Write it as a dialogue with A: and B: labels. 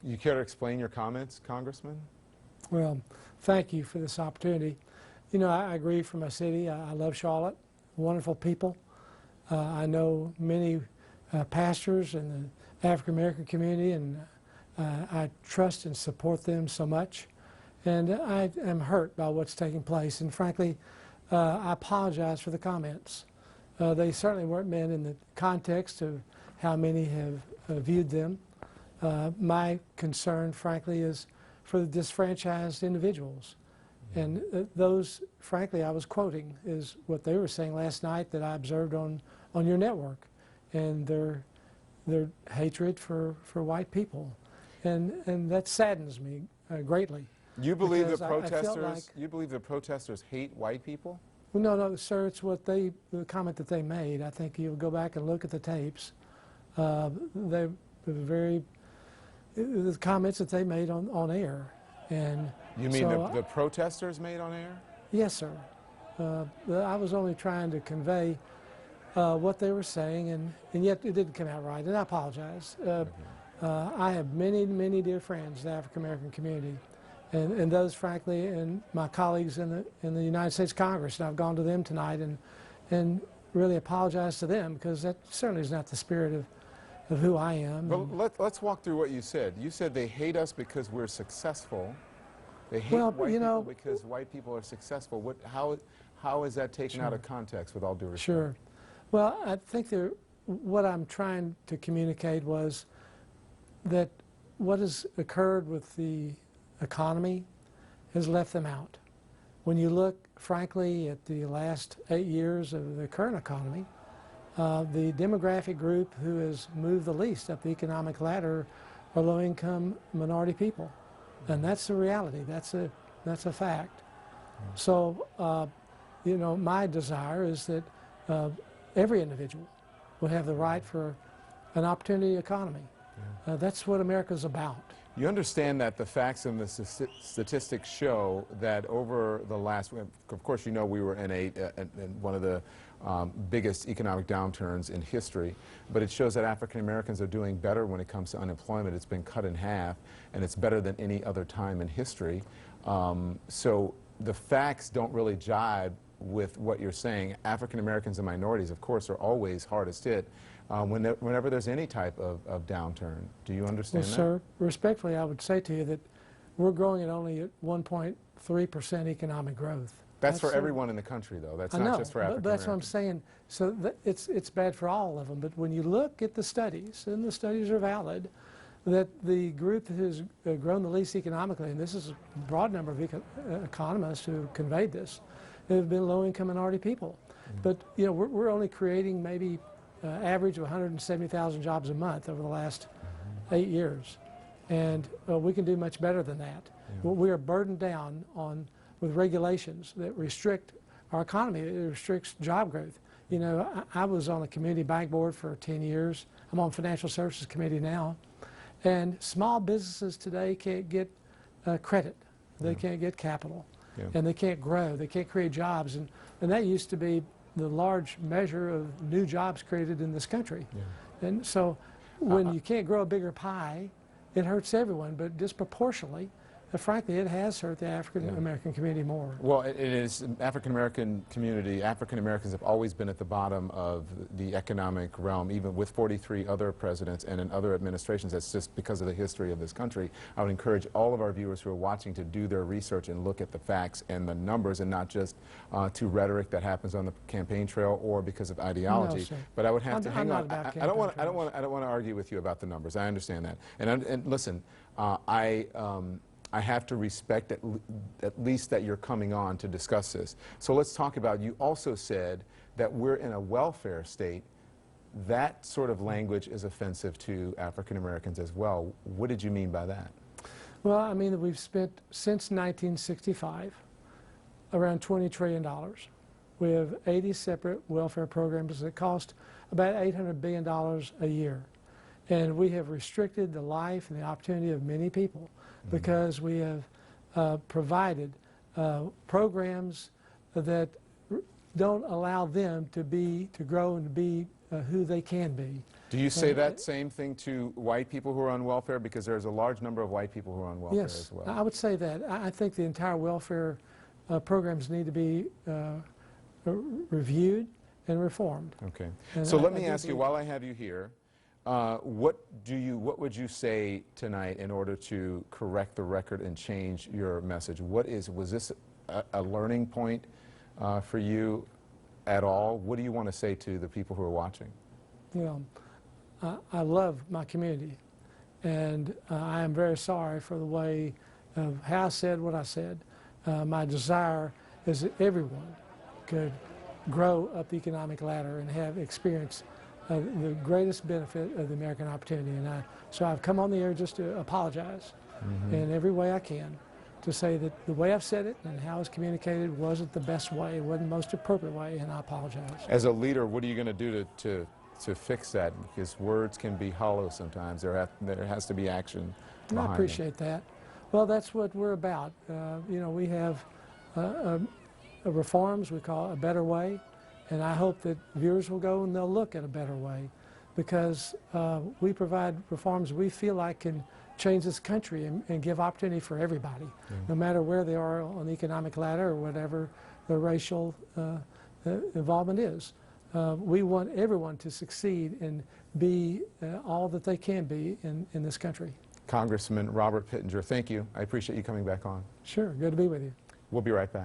A: You care to explain your comments, Congressman?
B: Well, thank you for this opportunity. You know, I agree for my city. I love Charlotte, wonderful people. I know many pastors in the African American community, and I trust and support them so much. And I am hurt by what's taking place. And frankly, I apologize for the comments. They certainly weren't meant in the context of how many have viewed them. My concern, frankly, is for the disfranchised individuals. And those, frankly, I was quoting, is what they were saying last night that I observed on your network, and their hatred for white people. And that saddens me greatly.
A: You believe the protesters, you believe the protesters hate white people?
B: Well, no, sir, it's what the comment that they made. I think you'll go back and look at the tapes. They were the comments that they made on air. And
A: you mean so the protesters made on air?
B: Yes, sir. I was only trying to convey what they were saying, and yet it didn't come out right, and I apologize. I have many, many dear friends in the African American community, and those, frankly, and my colleagues in the United States Congress, and I've gone to them tonight and really apologize to them, because that certainly is not the spirit of who I am.
A: But let's walk through what you said. You said they hate us because we're successful. They hate white people because white people are successful. How is that taken out of context, with all due respect?
B: Sure. Well, I think what I'm trying to communicate was that what has occurred with the economy has left them out. When you look, frankly, at the last 8 years of the current economy, the demographic group who has moved the least up the economic ladder are low-income minority people. And that's the reality. That's a fact. So, you know, my desire is that every individual will have the right for an opportunity economy. That's what America's about.
A: You understand that the facts and the statistics show that over the last, of course, you know, we were in one of the biggest economic downturns in history, but it shows that African Americans are doing better when it comes to unemployment. It's been cut in half, and it's better than any other time in history. So the facts don't really jibe with what you're saying. African Americans and minorities, of course, are always hardest hit whenever there's any type of downturn. Do you understand that?
B: Sir, respectfully, I would say to you that we're growing at only at 1.3% economic growth.
A: That's for everyone in the country, though. That's not just for African Americans.
B: But that's what I'm saying. So it's bad for all of them. But when you look at the studies, and the studies are valid, that the group that has grown the least economically, and this is a broad number of economists who conveyed this, have been low-income minority people. But you know, we're only creating maybe average of 170,000 jobs a month over the last 8 years, and we can do much better than that. We are burdened down with regulations that restrict our economy. It restricts job growth. You know, I was on the community bank board for 10 years. I'm on financial services committee now, and small businesses today can't get credit. They can't get capital. And they can't grow. They can't create jobs. And that used to be the large measure of new jobs created in this country. And so when you can't grow a bigger pie, it hurts everyone, but disproportionately, frankly, it has hurt the African American community more.
A: Well, it is African American community. African Americans have always been at the bottom of the economic realm, even with 43 other presidents and in other administrations. That's just because of the history of this country. I would encourage all of our viewers who are watching to do their research and look at the facts and the numbers, and not just to rhetoric that happens on the campaign trail or because of ideology.
B: No,
A: but I would have to hang on.
B: I don't want
A: to argue with you about the numbers. I understand that. And listen, I have to respect at least that you're coming on to discuss this. So let's talk about, you also said that we're in a welfare state. That sort of language is offensive to African Americans as well. What did you mean by that?
B: Well, I mean that we've spent, since 1965, around $20 trillion. We have 80 separate welfare programs that cost about $800 billion a year. And we have restricted the life and the opportunity of many people because we have provided programs that don't allow them to grow and be who they can be.
A: Do you say that same thing to white people who are on welfare? Because there's a large number of white people who are on welfare
B: Yes,
A: as well.
B: I would say that. I think the entire welfare programs need to be reviewed and reformed.
A: Okay.
B: And
A: So let
B: I
A: me
B: do
A: ask you,
B: believe
A: while I have you here, what would you say tonight in order to correct the record and change your message? Was this a learning point for you at all? What do you want to say to the people who are watching?
B: Well, I love my community, and I am very sorry for the way of how I said what I said. My desire is that everyone could grow up the economic ladder and have experience the greatest benefit of the American opportunity. And so I've come on the air just to apologize in every way I can, to say that the way I've said it and how it's communicated wasn't the best way, it wasn't the most appropriate way, and I apologize.
A: As a leader, what are you going to do to fix that? Because words can be hollow sometimes. There has to be action behind
B: I appreciate that. Well, that's what we're about. You know, we have reforms we call A Better Way, and I hope that viewers will go and they'll look at A Better Way, because we provide reforms we feel like can change this country and give opportunity for everybody, no matter where they are on the economic ladder or whatever the racial involvement is. We want everyone to succeed and be all that they can be in this country.
A: Congressman Robert Pittenger, thank you. I appreciate you coming back on.
B: Sure, good to be with you.
A: We'll be right back.